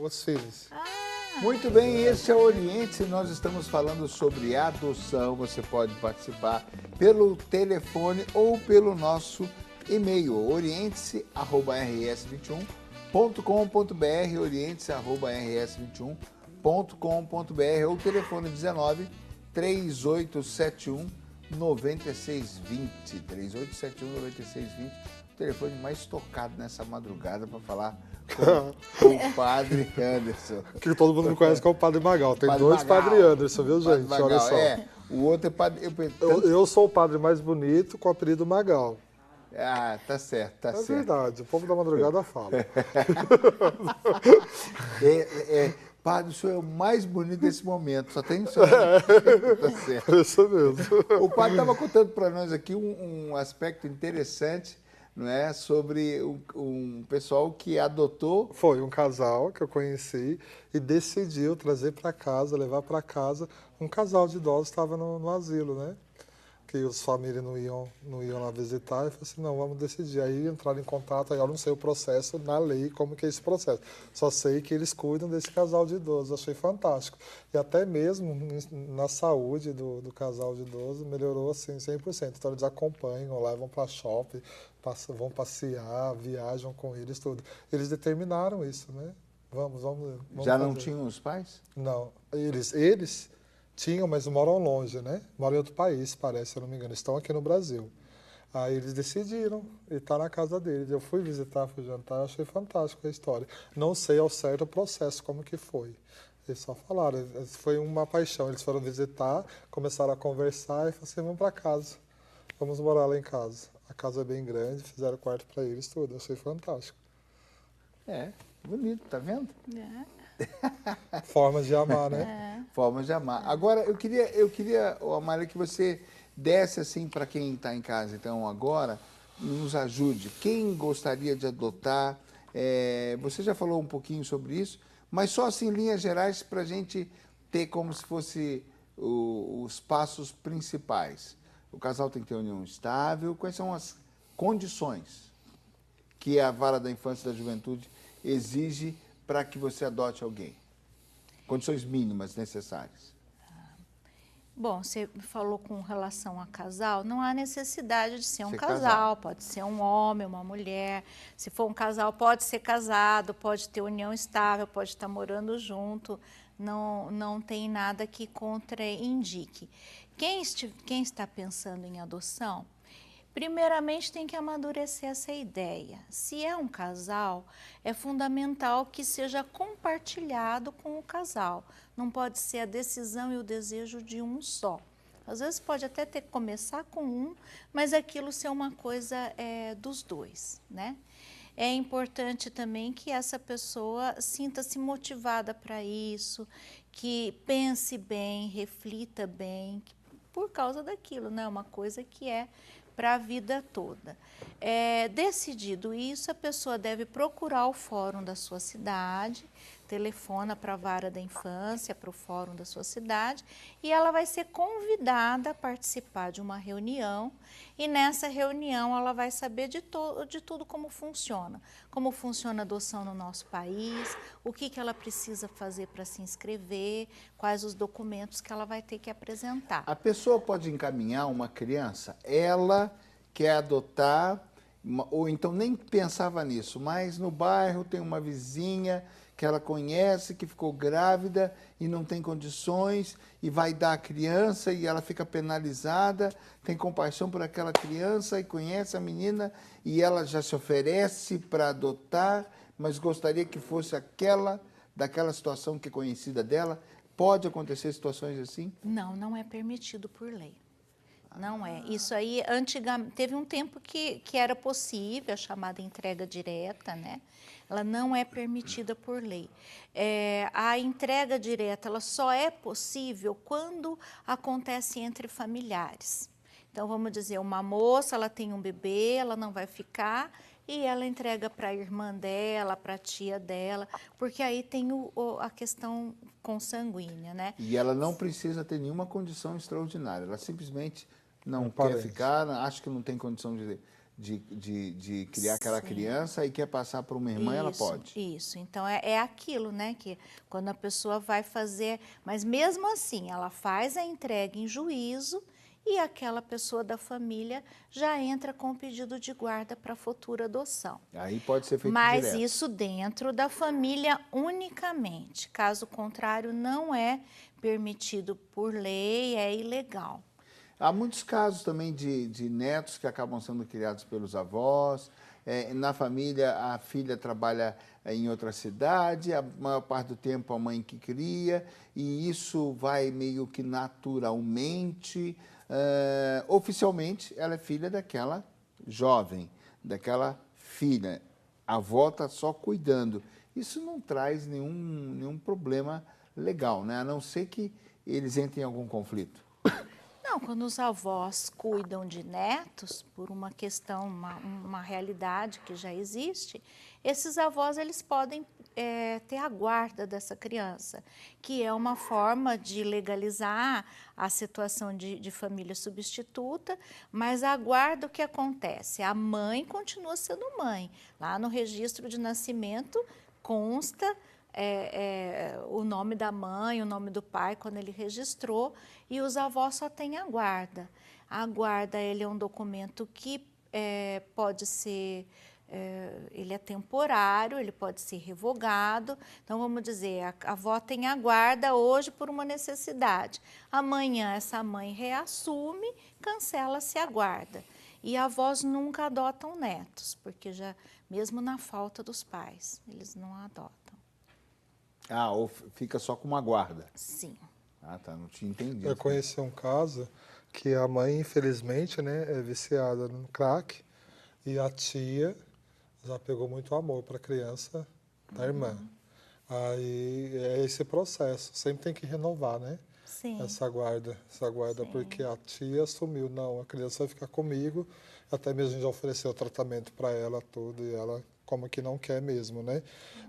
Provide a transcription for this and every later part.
outros filhos. Muito bem, esse é o Oriente. Nós estamos falando sobre adoção. Você pode participar pelo telefone ou pelo nosso e-mail, oriente@rs21.com.br, oriente@rs21.com.br ou telefone 19 3871 9620, 3871 9620, o telefone mais tocado nessa madrugada para falar com o Padre Anderson. Que todo mundo me conhece como Padre Magal. Tem Padre dois Magal. Padre Anderson, viu, Padre gente? Magal, Olha só. o outro é Padre... Eu sou o padre mais bonito com o apelido Magal. Ah, tá certo, tá certo. É verdade, o povo da madrugada fala. Padre, o senhor é o mais bonito desse momento, só tem o senhor. Tá certo. É isso mesmo. O padre estava contando para nós aqui um aspecto interessante, não é, sobre um pessoal que adotou. Foi um casal que eu conheci e decidiu trazer para casa, levar para casa. Um casal de idosos estava no asilo, né? Que os famílias não iam lá visitar. E falei assim, não, vamos decidir. Aí entraram em contato, aí eu não sei o processo na lei, como que é esse processo. Só sei que eles cuidam desse casal de idosos. Achei fantástico. E até mesmo na saúde do casal de idosos melhorou assim 100%. Então eles acompanham, levam para shopping, vão passear, viajam com eles, tudo. Eles determinaram isso, né? Vamos Já não fazer. tinham os pais? Não. Eles tinham, mas moram longe, né? Moram em outro país, parece, se eu não me engano. Estão aqui no Brasil. Aí eles decidiram e tá na casa deles. Eu fui visitar, fui jantar, achei fantástico a história. Não sei ao certo o processo, como que foi. Eles só falaram, foi uma paixão. Eles foram visitar, começaram a conversar e falaram assim, vamos para casa. Vamos morar lá em casa. A casa é bem grande, fizeram quarto para eles, tudo. Achei fantástico. É, bonito, tá vendo? Formas de amar, né? Formas de amar. Agora, eu queria, Amália, que você desse assim para quem está em casa, então, agora, nos ajude. Quem gostaria de adotar? Você já falou um pouquinho sobre isso, mas só assim, em linhas gerais, para a gente ter como se fosse os passos principais. O casal tem que ter união estável. Quais são as condições que a Vara da Infância e da Juventude exige para que você adote alguém? Condições mínimas necessárias. Bom, você falou com relação a casal, não há necessidade de ser um casal, pode ser um homem, uma mulher. Se for um casal, pode ser casado, pode ter união estável, pode estar morando junto, não tem nada que contraindique. Quem está pensando em adoção, primeiramente tem que amadurecer essa ideia. Se é um casal, é fundamental que seja compartilhado com o casal. Não pode ser a decisão e o desejo de um só. Às vezes pode até ter que começar com um, mas aquilo ser uma coisa dos dois, né? É importante também que essa pessoa sinta-se motivada para isso, que pense bem, reflita bem, por causa daquilo, né? Uma coisa que é para a vida toda. Decidido isso, a pessoa deve procurar o fórum da sua cidade, telefona para a Vara da Infância, para o fórum da sua cidade, e ela vai ser convidada a participar de uma reunião, e nessa reunião ela vai saber de tudo como funciona a adoção no nosso país, o que ela precisa fazer para se inscrever, quais os documentos que ela vai ter que apresentar. A pessoa pode encaminhar uma criança, ela quer adotar, ou então nem pensava nisso, mas no bairro tem uma vizinha que ela conhece, que ficou grávida e não tem condições, e vai dar a criança e ela fica penalizada, tem compaixão por aquela criança e conhece a menina e ela já se oferece para adotar, mas gostaria que fosse daquela situação que é conhecida dela. Pode acontecer situações assim? Não é permitido por lei. Não é. Isso aí, antigamente, teve um tempo que era possível, a chamada entrega direta, né? Ela não é permitida por lei. A entrega direta, ela só é possível quando acontece entre familiares. Então, vamos dizer, uma moça, ela tem um bebê, ela não vai ficar, e ela entrega para a irmã dela, para a tia dela, porque aí tem a questão consanguínea, né? E ela não precisa ter nenhuma condição extraordinária, ela simplesmente não quer parente. ficar, acha que não tem condição de criar aquela Sim. criança e quer passar para uma irmã, ela pode. Isso. Então, é aquilo, né? Que quando a pessoa vai fazer... Mas mesmo assim, ela faz a entrega em juízo e aquela pessoa da família já entra com o pedido de guarda para futura adoção. Aí pode ser feito Mas direto. isso dentro da família unicamente. Caso contrário, não é permitido por lei, é ilegal. Há muitos casos também de netos que acabam sendo criados pelos avós. Na família, a filha trabalha em outra cidade, a maior parte do tempo a mãe que cria, e isso vai meio que naturalmente. Oficialmente, ela é filha daquela jovem, daquela filha. A avó está só cuidando. Isso não traz nenhum problema legal, né? A não ser que eles entrem em algum conflito. Não, quando os avós cuidam de netos, por uma questão, uma realidade que já existe, esses avós eles podem ter a guarda dessa criança, que é uma forma de legalizar a situação de família substituta, mas a guarda, o que acontece? A mãe continua sendo mãe. Lá no registro de nascimento consta o nome da mãe, o nome do pai, quando ele registrou, e os avós só têm a guarda. A guarda, ele é um documento que pode ser, ele é temporário, ele pode ser revogado. Então, vamos dizer, a avó tem a guarda hoje por uma necessidade. Amanhã, essa mãe reassume, cancela-se a guarda. E avós nunca adotam netos, porque já, mesmo na falta dos pais, eles não adotam. Ah, ou fica só com uma guarda. Sim. Ah, tá, não tinha entendido. Eu conheci um caso que a mãe, infelizmente, né, é viciada no crack e a tia já pegou muito amor para a criança da irmã. Aí é esse processo, sempre tem que renovar, né? Sim. Essa guarda, Sim. porque a tia assumiu, não, a criança vai ficar comigo, até mesmo a gente já ofereceu tratamento para ela, tudo, e ela como que não quer mesmo, né?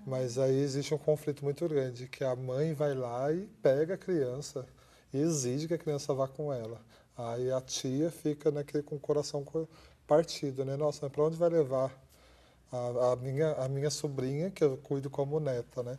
Mas aí existe um conflito muito grande, que a mãe vai lá e pega a criança e exige que a criança vá com ela. Aí a tia fica com o coração partido, né? Nossa, mas para onde vai levar a minha sobrinha, que eu cuido como neta, né?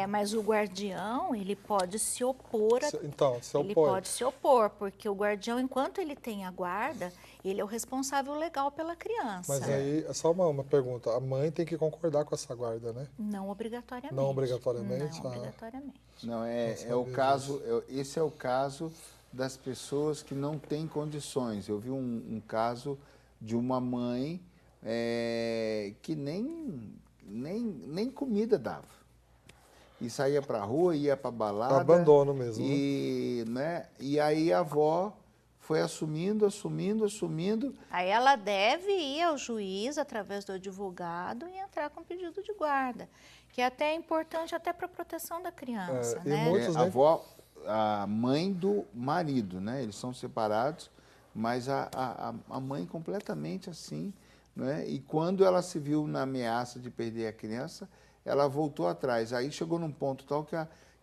Mas o guardião, ele pode se opor. Então, se ele opõe. pode se opor, porque o guardião, enquanto ele tem a guarda, ele é o responsável legal pela criança. Mas aí, é só uma pergunta, a mãe tem que concordar com essa guarda, né? Não obrigatoriamente. Não obrigatoriamente? Não obrigatoriamente. Não, o caso, esse é o caso das pessoas que não têm condições. Eu vi um caso de uma mãe que nem comida dava. E saía para a rua, ia para balada. Abandono mesmo. E aí a avó foi assumindo. Aí ela deve ir ao juiz, através do advogado, e entrar com pedido de guarda, que é até importante até para a proteção da criança, né? A avó, a mãe do marido, né? Eles são separados, mas a mãe completamente assim, né? E quando ela se viu na ameaça de perder a criança, ela voltou atrás. Aí chegou num ponto tal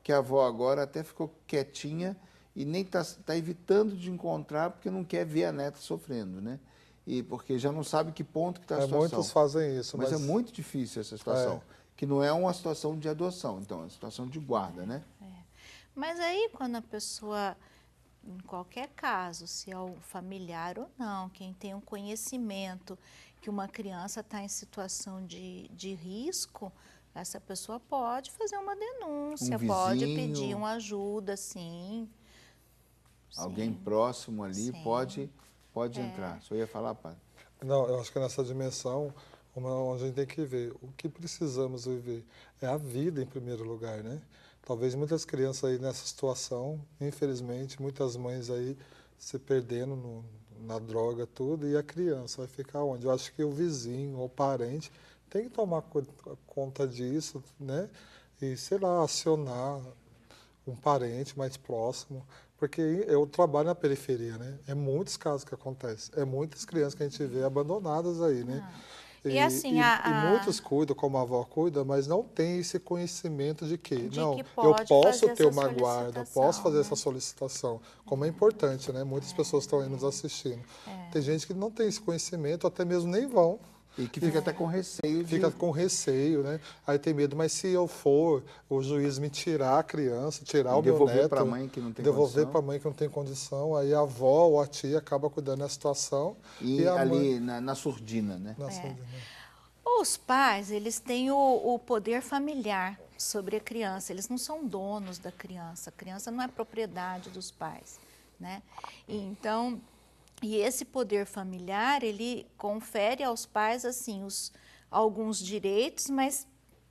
que a avó agora até ficou quietinha e nem tá evitando de encontrar porque não quer ver a neta sofrendo, né? E porque já não sabe que ponto que está a situação. Muitos fazem isso. Mas é muito difícil essa situação, que não é uma situação de adoção, então é uma situação de guarda, né? Mas aí quando a pessoa, em qualquer caso, se é o familiar ou não, quem tem um conhecimento que uma criança está em situação de risco, essa pessoa pode fazer uma denúncia, pode pedir uma ajuda, sim. Alguém próximo ali pode entrar. Só ia falar, padre? Não, eu acho que nessa dimensão, onde a gente tem que ver, o que precisamos viver é a vida em primeiro lugar, né? Talvez muitas crianças aí nessa situação, infelizmente, muitas mães aí se perdendo na droga, tudo, e a criança vai ficar onde? Eu acho que o vizinho ou parente tem que tomar conta disso, né? E, sei lá, acionar um parente mais próximo, porque eu trabalho na periferia, né? É muitos casos que acontecem, é muitas crianças que a gente vê abandonadas aí, né? E assim, e muitos cuidam, como a avó cuida, mas não tem esse conhecimento de que, não, que eu pode posso fazer ter essa uma guarda, eu posso solicitação, fazer né? essa solicitação, como é importante, né? Muitas pessoas estão aí nos assistindo. Tem gente que não tem esse conhecimento, até mesmo nem vão. E que fica até com receio de... Fica com receio, né? Aí tem medo, mas se eu for, o juiz me tirar a criança, tirar o meu devolver neto, para a mãe que não tem devolver condição. para a mãe que não tem condição, aí a avó ou a tia acaba cuidando da situação. E a ali mãe, na surdina, né? Os pais, eles têm o poder familiar sobre a criança, eles não são donos da criança, a criança não é propriedade dos pais, né? Então, e esse poder familiar, ele confere aos pais, assim, alguns direitos, mas,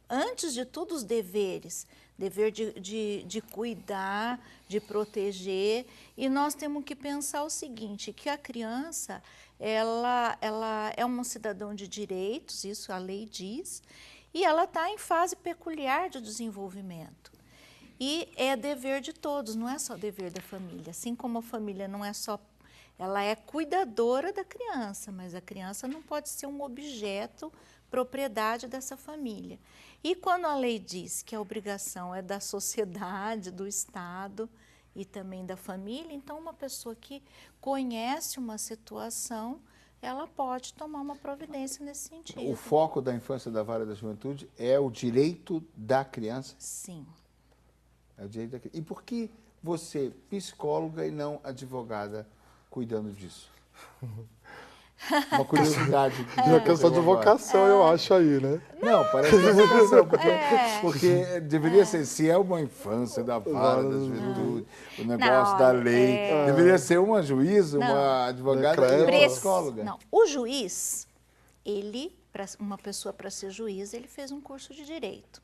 antes de tudo, os deveres. Dever de cuidar, de proteger. E nós temos que pensar o seguinte, que a criança, ela é um cidadão de direitos, isso a lei diz, e ela está em fase peculiar de desenvolvimento. E é dever de todos, não é só dever da família. Assim como a família não é só... Ela é cuidadora da criança, mas a criança não pode ser um objeto, propriedade dessa família. E quando a lei diz que a obrigação é da sociedade, do Estado e também da família, então uma pessoa que conhece uma situação, ela pode tomar uma providência nesse sentido. O foco da infância da vara da juventude é o direito da criança? Sim. É o direito da criança. E por que você, psicóloga e não advogada, cuidando disso? Uma curiosidade. É questão de vocação, eu acho aí, né? Não, parece que é vocação, porque deveria ser, se é uma infância da vara da juventude, o negócio da lei, deveria ser uma juíza, uma advogada e uma psicóloga. Não, o juiz, uma pessoa para ser juiz, ele fez um curso de direito.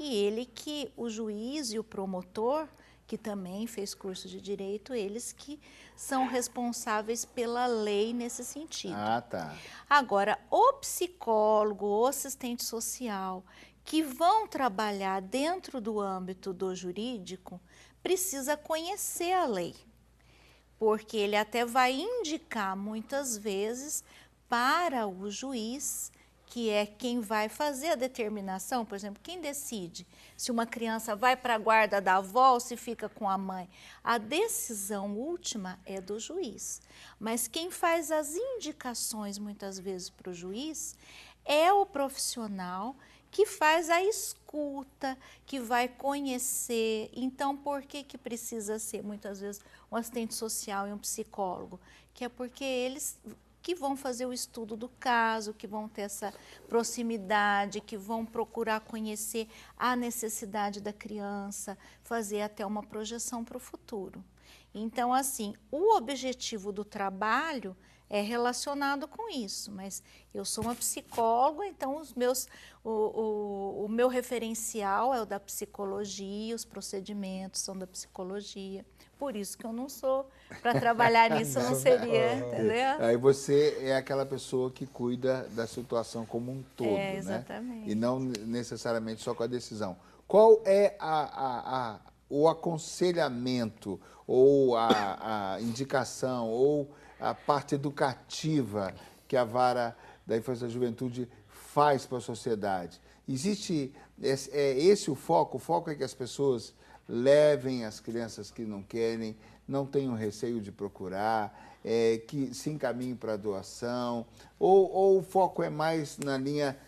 E o juiz e o promotor, que também fez curso de direito, eles que são responsáveis pela lei nesse sentido. Ah, tá. Agora, o psicólogo, o assistente social, que vão trabalhar dentro do âmbito do jurídico, precisa conhecer a lei, porque ele até vai indicar muitas vezes para o juiz, que é quem vai fazer a determinação, por exemplo, quem decide se uma criança vai para a guarda da avó ou se fica com a mãe. A decisão última é do juiz, mas quem faz as indicações muitas vezes para o juiz é o profissional que faz a escuta, que vai conhecer. Então, por que precisa ser muitas vezes um assistente social e um psicólogo? Que é porque eles que vão fazer o estudo do caso, que vão ter essa proximidade, que vão procurar conhecer a necessidade da criança, fazer até uma projeção para o futuro. Então, assim, o objetivo do trabalho é relacionado com isso, mas eu sou uma psicóloga, então o meu referencial é o da psicologia, os procedimentos são da psicologia. Por isso que eu não sou, para trabalhar nisso não seria, entendeu? Aí você é aquela pessoa que cuida da situação como um todo, né? Exatamente. E não necessariamente só com a decisão. Qual é o aconselhamento, ou a indicação, ou a parte educativa que a vara da infância e da juventude faz para a sociedade? Existe esse o foco? O foco é que as pessoas levem as crianças que não querem, não tenham receio de procurar, que se encaminhem para a doação, ou o foco é mais na linha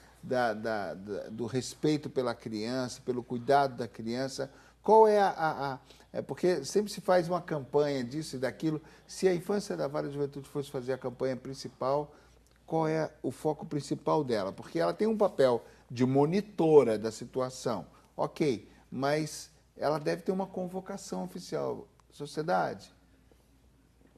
do respeito pela criança, pelo cuidado da criança? Qual é porque sempre se faz uma campanha disso e daquilo. Se a infância da vara da juventude fosse fazer a campanha principal, qual é o foco principal dela? Porque ela tem um papel de monitora da situação, ok, mas ela deve ter uma convocação oficial. Sociedade,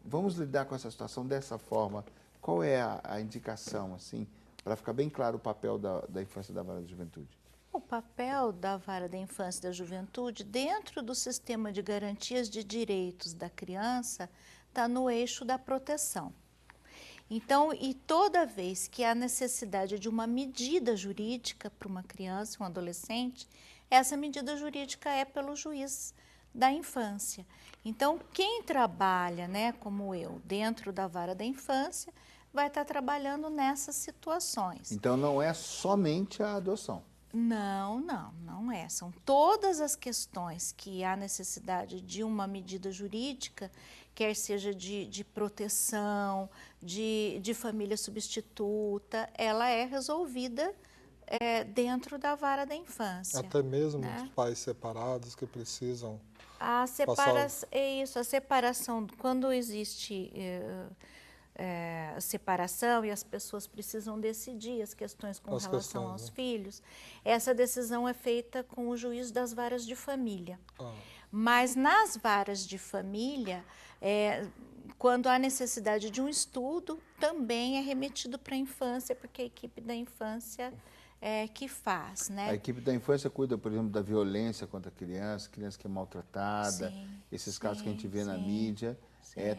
vamos lidar com essa situação dessa forma. Qual é a indicação, assim, para ficar bem claro o papel da infância da vara da juventude? O papel da vara da infância e da juventude dentro do sistema de garantias de direitos da criança está no eixo da proteção. Então, e toda vez que há necessidade de uma medida jurídica para uma criança, um adolescente, essa medida jurídica é pelo juiz da infância. Então, quem trabalha, né, como eu, dentro da vara da infância, vai estar trabalhando nessas situações. Então não é somente a adoção. Não é. São todas as questões que há necessidade de uma medida jurídica, quer seja de proteção, de família substituta, ela é resolvida dentro da vara da infância. Até mesmo né? os pais separados que precisam A separação, quando existe separação e as pessoas precisam decidir as questões com relação aos filhos, essa decisão é feita com o juiz das varas de família. Mas nas varas de família, quando há necessidade de um estudo, também é remetido para a infância, porque a equipe da infância que faz, né? A equipe da infância cuida, por exemplo, da violência contra a criança que é maltratada, esses casos que a gente vê na mídia,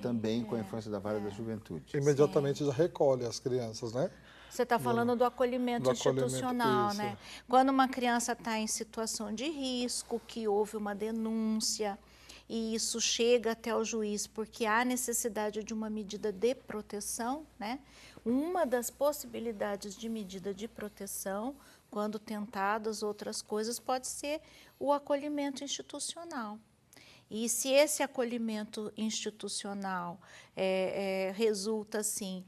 também com a infância da vara da juventude. Imediatamente já recolhe as crianças, né? Você está falando do acolhimento institucional, né? Quando uma criança está em situação de risco, que houve uma denúncia, e isso chega até o juiz porque há necessidade de uma medida de proteção, né? Uma das possibilidades de medida de proteção, quando tentadas outras coisas, pode ser o acolhimento institucional. E se esse acolhimento institucional resulta, assim,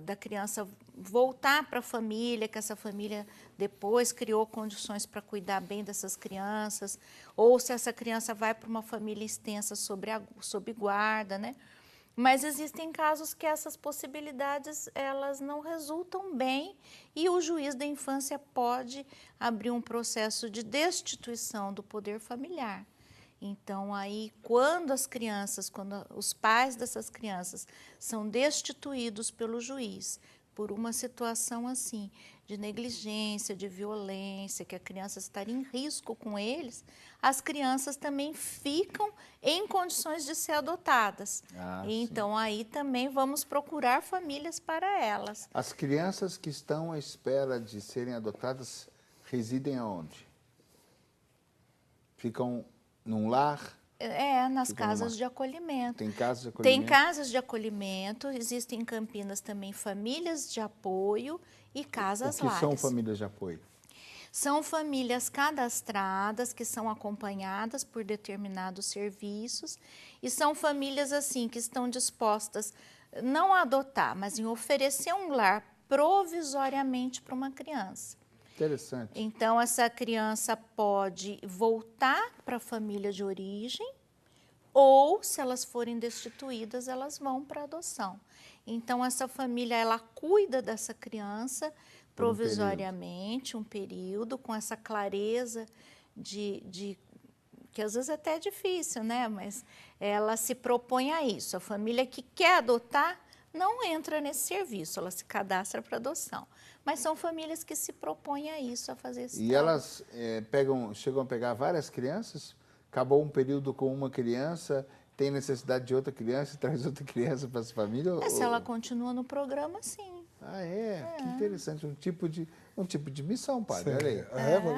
da criança voltar para a família, que essa família depois criou condições para cuidar bem dessas crianças, ou se essa criança vai para uma família extensa sob guarda, né? Mas existem casos que essas possibilidades elas não resultam bem e o juiz da infância pode abrir um processo de destituição do poder familiar. Então, aí, quando os pais dessas crianças são destituídos pelo juiz por uma situação assim, de negligência, de violência, que a criança estaria em risco com eles, as crianças também ficam em condições de ser adotadas. Então, aí também vamos procurar famílias para elas. As crianças que estão à espera de serem adotadas residem aonde? Ficam num lar? Nas casas de acolhimento. Tem casas de acolhimento? Tem casas de acolhimento, existem em Campinas também famílias de apoio e casas lares. O que são famílias de apoio? São famílias cadastradas que são acompanhadas por determinados serviços e são famílias assim que estão dispostas não a adotar, mas em oferecer um lar provisoriamente para uma criança. Interessante. Então, essa criança pode voltar para a família de origem ou, se elas forem destituídas, elas vão para adoção. Então, essa família, ela cuida dessa criança provisoriamente, um período com essa clareza que às vezes até é difícil, né? Mas ela se propõe a isso. A família que quer adotar não entra nesse serviço, ela se cadastra para adoção. Mas são famílias que se propõem a isso, a fazer esse trabalho. E elas chegam a pegar várias crianças? Acabou um período com uma criança, tem necessidade de outra criança e traz outra criança para essa família? Se ela continua no programa, sim. Que interessante. Um tipo de missão, padre.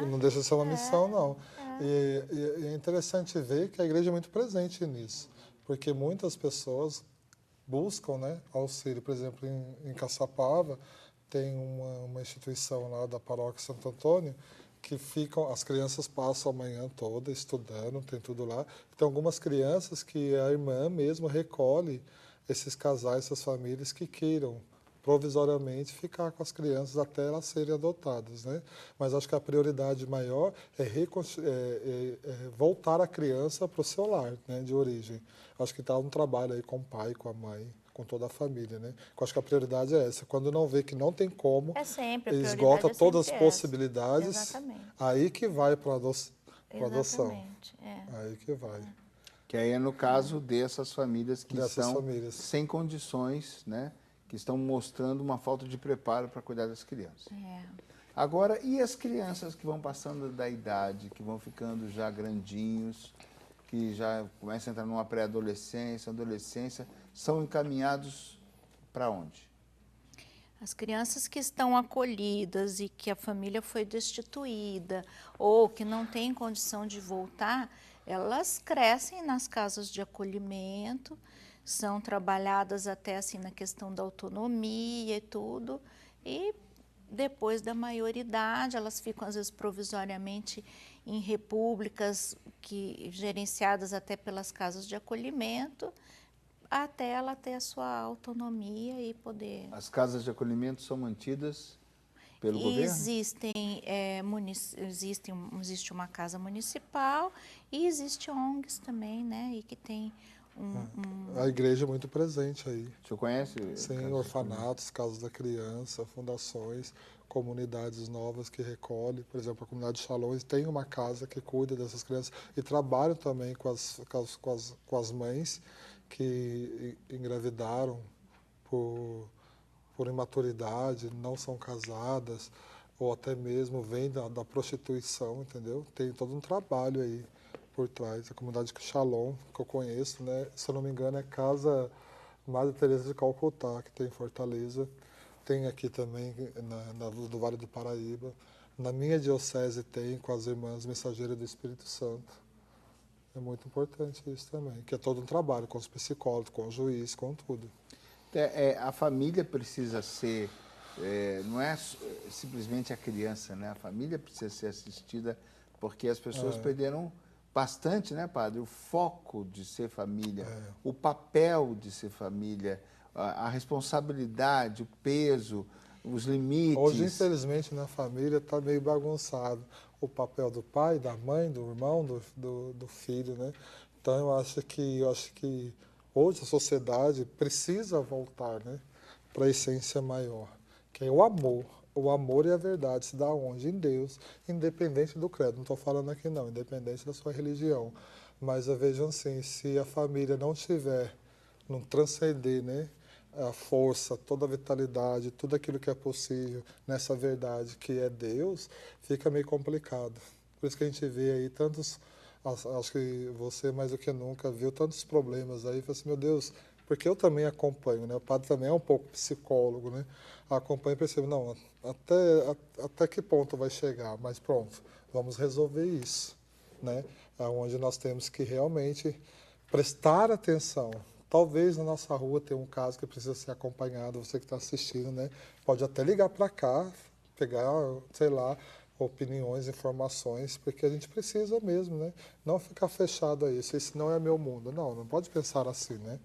Não deixa de ser uma missão, não. E é interessante ver que a igreja é muito presente nisso, porque muitas pessoas buscam, né, auxílio. Por exemplo, em Caçapava, tem uma instituição lá da paróquia Santo Antônio que as crianças passam a manhã toda estudando, tem tudo lá. Tem algumas crianças que a irmã mesmo recolhe esses casais, essas famílias que queiram provisoriamente ficar com as crianças até elas serem adotadas, né? Mas acho que a prioridade maior é voltar a criança para o seu lar, né, de origem. Acho que está um trabalho aí com o pai, com a mãe, com toda a família, né? Eu acho que a prioridade é essa. Quando não vê que não tem como, esgota todas as possibilidades, exatamente, aí que vai para a adoção. Aí que vai. Que aí é no caso dessas famílias que estão sem condições, né? Que estão mostrando uma falta de preparo para cuidar das crianças. Agora, e as crianças que vão passando da idade, que vão ficando já grandinhos, que já começam a entrar numa pré-adolescência, adolescência, são encaminhados para onde? As crianças que estão acolhidas e que a família foi destituída ou que não têm condição de voltar, elas crescem nas casas de acolhimento, são trabalhadas até assim na questão da autonomia e tudo, e depois da maioridade elas ficam às vezes provisoriamente em repúblicas gerenciadas até pelas casas de acolhimento, até ela ter a sua autonomia e poder... As casas de acolhimento são mantidas pelo governo? Existe uma casa municipal e existe ONGs também, né? E que tem A igreja é muito presente aí. O senhor conhece? Sim, orfanatos, casas da criança, fundações, comunidades novas que recolhem. Por exemplo, a comunidade de Shalom tem uma casa que cuida dessas crianças e trabalham também com as mães que engravidaram por imaturidade, não são casadas, ou até mesmo vêm da prostituição, entendeu? Tem todo um trabalho aí por trás. A comunidade Shalom, que eu conheço, né? Se eu não me engano, é Casa Madre Teresa de Calcutá, que tem em Fortaleza. Tem aqui também, do Vale do Paraíba. Na minha diocese tem, com as Irmãs Mensageiras do Espírito Santo. É muito importante isso também, que é todo um trabalho com os psicólogos, com o juiz, com tudo. A família precisa ser, não é simplesmente a criança, né? A família precisa ser assistida porque as pessoas perderam bastante, né, padre? O foco de ser família, o papel de ser família, a responsabilidade, o peso, os limites. Hoje, infelizmente, na família está meio bagunçado o papel do pai, da mãe, do irmão, do filho, né? Então, eu acho que hoje a sociedade precisa voltar, né, para a essência maior, que é o amor. O amor e a verdade se dá onde? Em Deus, independente do credo. Não estou falando aqui não, independente da sua religião. Mas vejam assim, se a família não tiver, não transcender, né, a força, toda a vitalidade, tudo aquilo que é possível nessa verdade que é Deus, fica meio complicado. Por isso que a gente vê aí tantos, acho que você mais do que nunca viu tantos problemas aí, fala assim, meu Deus, porque eu também acompanho, né? O padre também é um pouco psicólogo, né? Acompanho e percebo, não, até que ponto vai chegar, mas pronto, vamos resolver isso, né? Onde nós temos que realmente prestar atenção. Talvez na nossa rua tenha um caso que precisa ser acompanhado, você que está assistindo, né? Pode até ligar para cá, pegar, sei lá, opiniões, informações, porque a gente precisa mesmo, né? Não ficar fechado a isso. Esse não é meu mundo. Não pode pensar assim, né?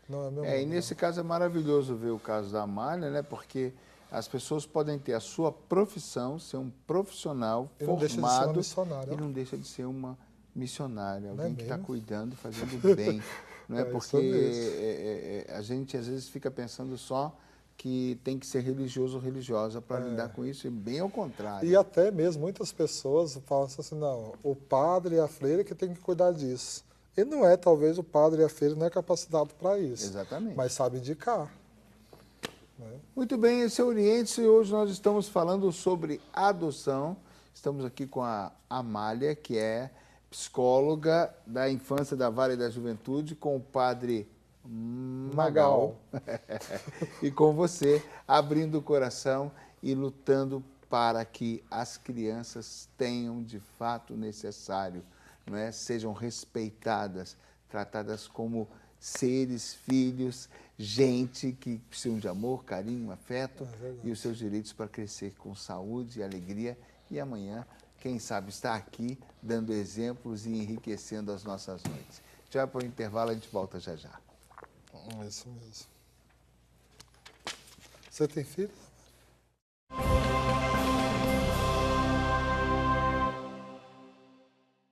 Não é meu mundo. E nesse caso é maravilhoso ver o caso da Amália, né? Porque as pessoas podem ter a sua profissão, ser um profissional e não formado deixa de ser uma missionária. E não deixa de ser uma missionária, alguém que está mesmo? cuidando e fazendo bem. Não é, porque isso a gente às vezes fica pensando só que tem que ser religioso ou religiosa para lidar com isso, e bem ao contrário. E até mesmo muitas pessoas falam assim, não, o padre e a freira que tem que cuidar disso. E não é, talvez o padre e a freira não é capacitado para isso. Exatamente. Mas sabe indicar. Né? Muito bem, esse é o Oriente e hoje nós estamos falando sobre adoção. Estamos aqui com a Amália, que é psicóloga da infância, da vara e da juventude, com o padre Magal. E com você, abrindo o coração e lutando para que as crianças tenham de fato o necessário, não é? Sejam respeitadas, tratadas como seres, filhos, gente que precisam de amor, carinho, afeto e os seus direitos para crescer com saúde e alegria. E amanhã, quem sabe, estar aqui dando exemplos e enriquecendo as nossas noites. Já para o intervalo, a gente volta já já. É isso mesmo. Você tem filhos?